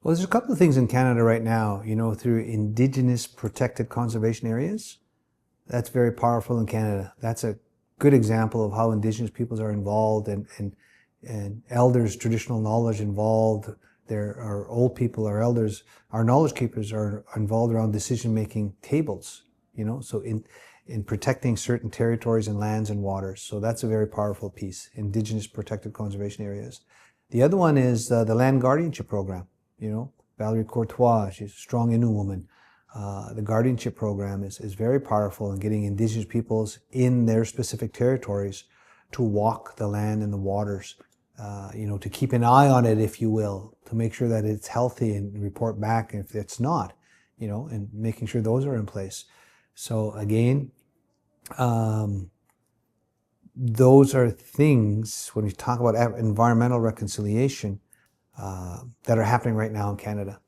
Well, there's a couple of things in Canada right now, through Indigenous protected conservation areas. That's very powerful in Canada. That's a good example of how Indigenous peoples are involved and elders, traditional knowledge involved. There are old people, our elders, our knowledge keepers are involved around decision-making tables, so in protecting certain territories and lands and waters. So that's a very powerful piece, Indigenous protected conservation areas. The other one is the land guardianship program. Valerie Courtois, she's a strong Innu woman. The guardianship program is very powerful in getting Indigenous peoples in their specific territories to walk the land and the waters, to keep an eye on it, if you will, to make sure that it's healthy and report back if it's not, and making sure those are in place. So again, those are things, when we talk about environmental reconciliation, that are happening right now in Canada.